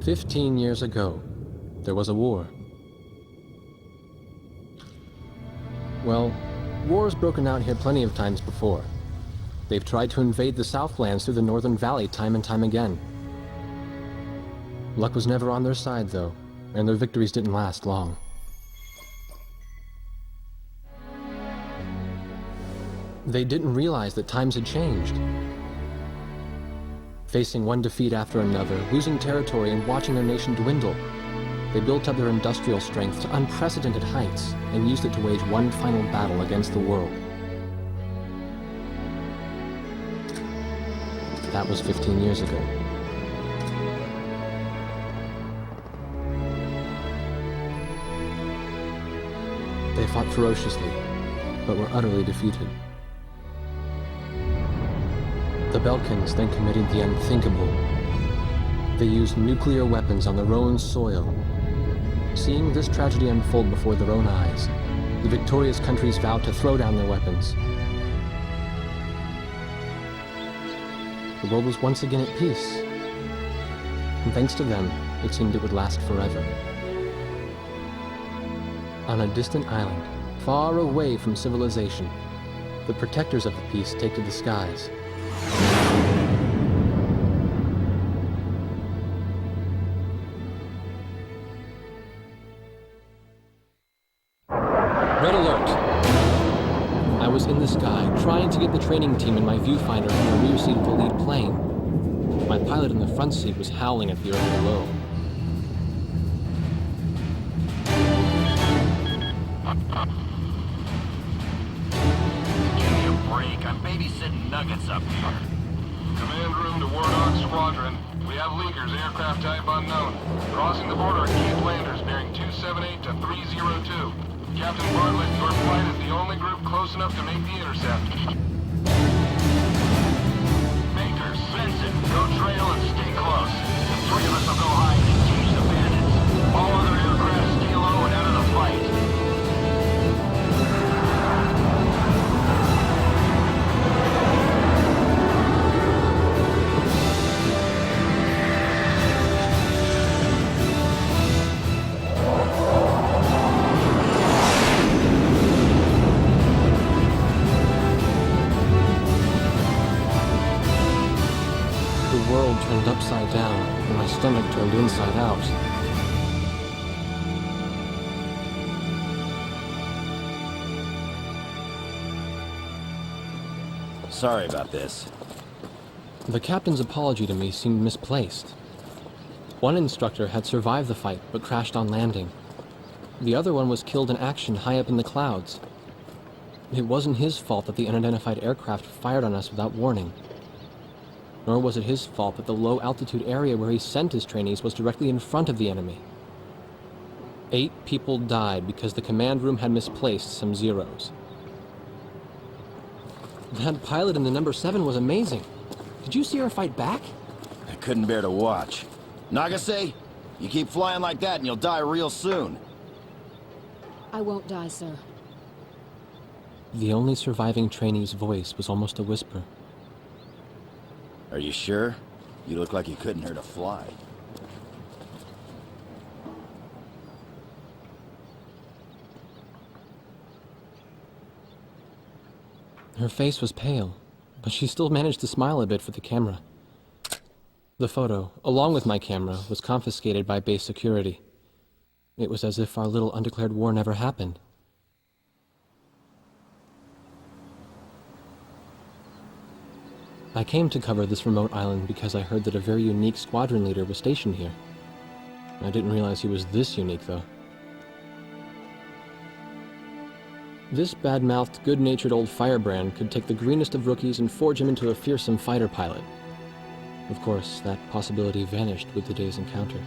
15 years ago, there was a war. Well, war's broken out here plenty of times before. They've tried to invade the Southlands through the Northern Valley time and time again. Luck was never on their side, though, and their victories didn't last long. They didn't realize that times had changed. Facing one defeat after another, losing territory and watching their nation dwindle, they built up their industrial strength to unprecedented heights and used it to wage one final battle against the world. That was 15 years ago. They fought ferociously, but were utterly defeated. The Belkans then committed the unthinkable. They used nuclear weapons on their own soil. Seeing this tragedy unfold before their own eyes, the victorious countries vowed to throw down their weapons. The world was once again at peace, and thanks to them, it seemed it would last forever. On a distant island, far away from civilization, the protectors of the peace take to the skies. Red alert! I was in the sky, trying to get the training team in my viewfinder from the rear seat of the lead plane. My pilot in the front seat was howling at the earth below. Give me a break. I'm babysitting nuggets up here. Command room to Warthog Squadron. We have leakers, aircraft type unknown. Crossing the border at Cape Landers, bearing 278 to 302. Captain Bartlett, your flight is the only group close enough to make the intercept. Baker, Benson, go trail and stay close. The three of us will go high and engage the bandits. All other aircraft stay low and out of the fight. The world turned upside down, and my stomach turned inside out. Sorry about this. The captain's apology to me seemed misplaced. One instructor had survived the fight, but crashed on landing. The other one was killed in action high up in the clouds. It wasn't his fault that the unidentified aircraft fired on us without warning. Nor was it his fault that the low-altitude area where he sent his trainees was directly in front of the enemy. 8 people died because the command room had misplaced some zeros. That pilot in the number 7 was amazing. Did you see her fight back? I couldn't bear to watch. Nagase, you keep flying like that and you'll die real soon. I won't die, sir. The only surviving trainee's voice was almost a whisper. Are you sure? You look like you couldn't hurt a fly. Her face was pale, but she still managed to smile a bit for the camera. The photo, along with my camera, was confiscated by base security. It was as if our little undeclared war never happened. I came to cover this remote island because I heard that a very unique squadron leader was stationed here. I didn't realize he was this unique, though. This bad-mouthed, good-natured old firebrand could take the greenest of rookies and forge him into a fearsome fighter pilot. Of course, that possibility vanished with the day's encounter.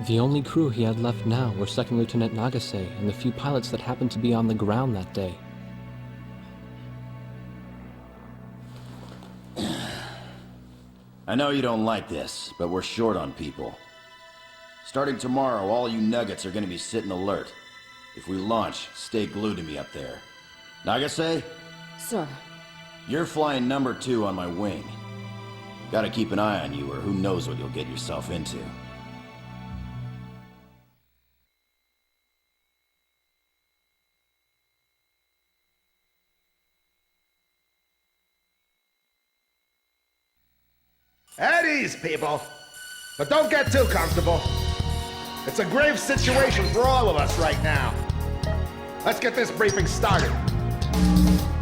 The only crew he had left now were Second Lieutenant Nagase and the few pilots that happened to be on the ground that day. I know you don't like this, but we're short on people. Starting tomorrow, all you nuggets are gonna be sitting alert. If we launch, stay glued to me up there. Nagase, Sir. you're flying number 2 on my wing. Gotta keep an eye on you, or who knows what you'll get yourself into. At ease, people. But don't get too comfortable. It's a grave situation for all of us right now. Let's get this briefing started.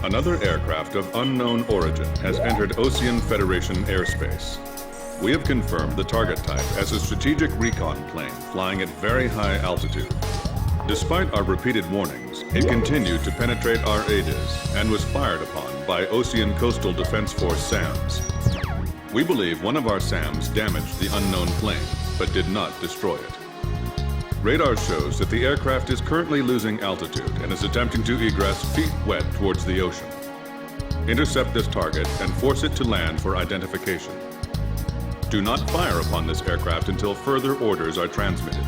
Another aircraft of unknown origin has entered Ocean Federation airspace. We have confirmed the target type as a strategic recon plane flying at very high altitude. Despite our repeated warnings, it continued to penetrate our ADIS and was fired upon by Ocean Coastal Defense Force SAMs. We believe one of our SAMs damaged the unknown plane, but did not destroy it. Radar shows that the aircraft is currently losing altitude and is attempting to egress feet wet towards the ocean. Intercept this target and force it to land for identification. Do not fire upon this aircraft until further orders are transmitted.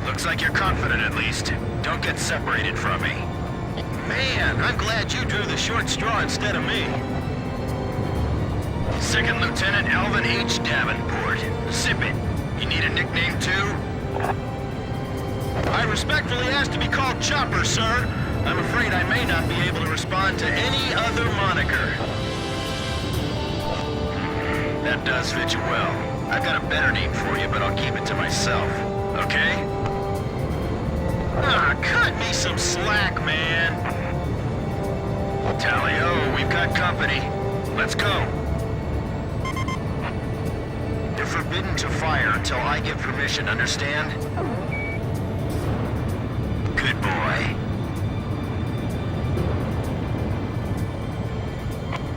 Looks like you're confident at least. Don't get separated from me. Man, I'm glad you drew the short straw instead of me. Second Lieutenant Alvin H. Davenport. Zip it. You need a nickname too? I respectfully ask to be called Chopper, sir. I'm afraid I may not be able to respond to any other moniker. That does fit you well. I've got a better name for you, but I'll keep it to myself. Okay? Ah, cut me some slack, man. Tally-ho, we've got company. Let's go. You're forbidden to fire until I give permission, understand? Good boy.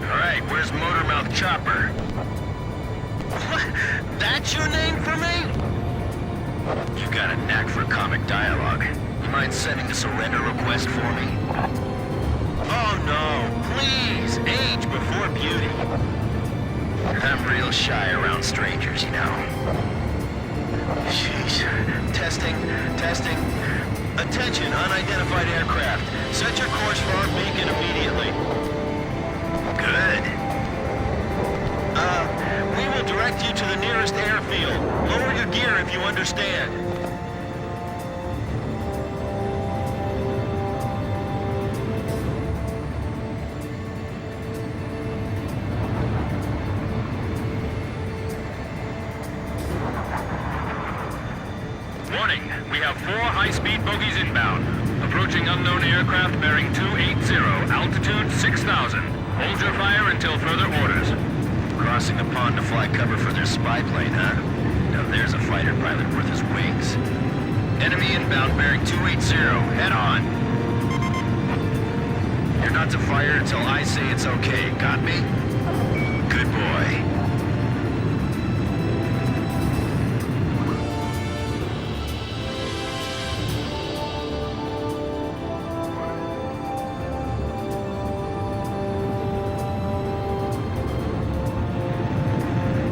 All right, where's Motormouth Chopper? What? That's your name for me? You've got a knack for comic dialogue. You mind sending a surrender request for me? Oh no, please, age before beauty. I'm real shy around strangers, you know. Jeez. Testing. Attention, unidentified aircraft. Set your course for our beacon immediately. Good. We will direct you to the nearest airfield. Lower your gear if you understand. Warning, we have 4 high-speed bogies inbound. Approaching unknown aircraft bearing 280, altitude 6,000. Hold your fire until further orders. Crossing a pond to fly cover for their spy plane, huh? Now there's a fighter pilot worth his wings. Enemy inbound bearing 280. Head on. You're not to fire until I say it's okay. Got me? Good boy.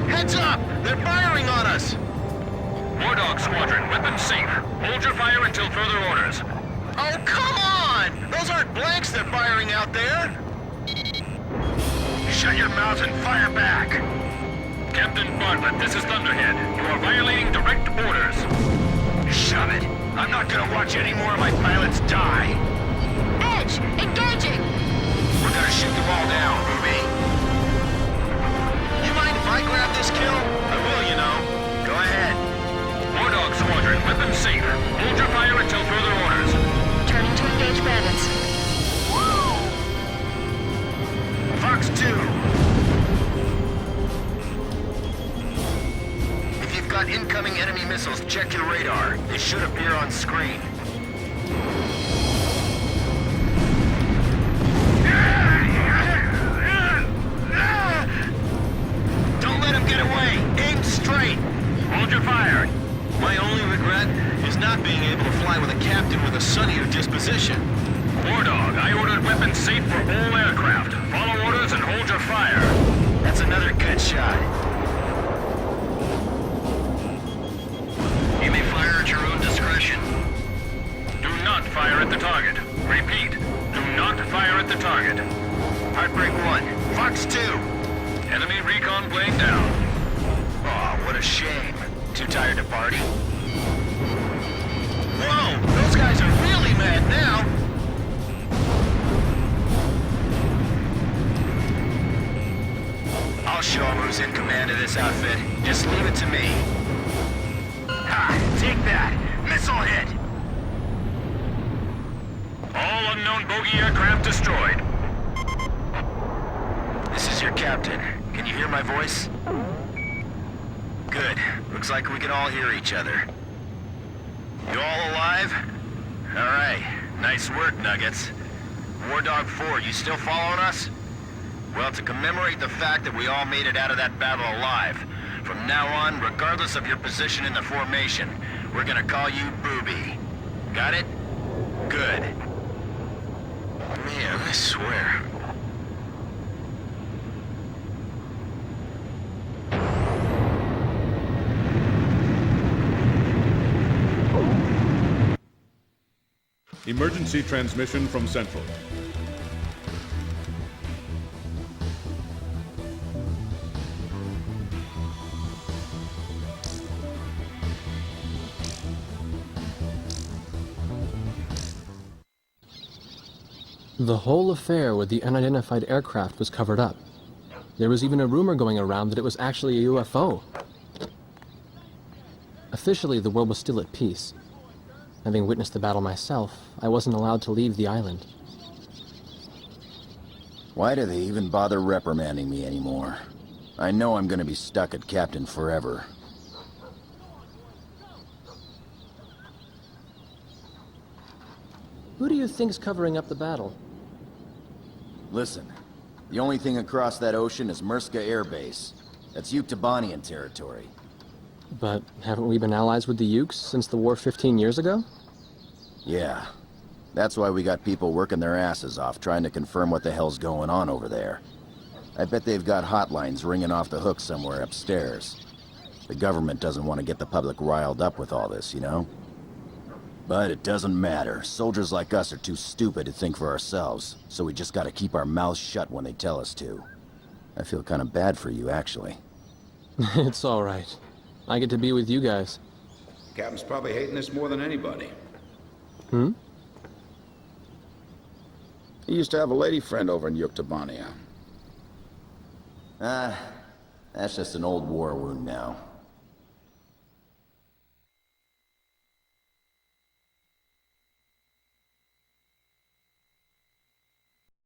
Heads up! They're firing on us! War Dog Squadron, weapons safe. Hold your fire until further orders. Oh, come on! Those aren't blanks they're firing out there! Shut your mouth and fire back! Captain Bartlett, this is Thunderhead. You are violating direct orders. Shove it! I'm not gonna watch any more of my pilots die! Edge, engaging! We're gonna shoot them all down, Ruby. You mind if I grab this kill? I will, you know. Go ahead. safe. Hold your fire until further orders. Turning to engage bandits. Fox 2. If you've got incoming enemy missiles, check your radar. They should appear on screen. Don't let him get away. Aim straight. Hold your fire. My only regret is not being able to fly with a captain with a sunnier disposition. War Dog, I ordered weapons safe for all aircraft. Follow orders and hold your fire. That's another good shot. You may fire at your own discretion. Do not fire at the target. Repeat, do not fire at the target. Heartbreak 1. Fox 2. Enemy recon plane down. Oh, what a shame. Too tired to party? Whoa! Those guys are really mad now! I'll show them who's in command of this outfit. Just leave it to me. Ha! Take that! Missile hit! All unknown bogey aircraft destroyed. This is your captain. Can you hear my voice? Good. Looks like we can all hear each other. You all alive? All right. Nice work, Nuggets. War Dog 4, you still following us? Well, to commemorate the fact that we all made it out of that battle alive, from now on, regardless of your position in the formation, we're gonna call you Booby. Got it? Good. Man, I swear. Emergency transmission from Central. The whole affair with the unidentified aircraft was covered up. There was even a rumor going around that it was actually a UFO. Officially, the world was still at peace. Having witnessed the battle myself, I wasn't allowed to leave the island. Why do they even bother reprimanding me anymore? I know I'm gonna be stuck at Captain forever. Who do you think's covering up the battle? Listen, the only thing across that ocean is Murska Air Base. That's Yuktobanian territory. But haven't we been allies with the Ukes since the war 15 years ago? Yeah. That's why we got people working their asses off trying to confirm what the hell's going on over there. I bet they've got hotlines ringing off the hook somewhere upstairs. The government doesn't want to get the public riled up with all this, you know? But it doesn't matter. Soldiers like us are too stupid to think for ourselves, so we just gotta keep our mouths shut when they tell us to. I feel kind of bad for you, actually. It's all right. I get to be with you guys. Captain's probably hating this more than anybody. Hmm? He used to have a lady friend over in Yuktobania. That's just an old war wound now.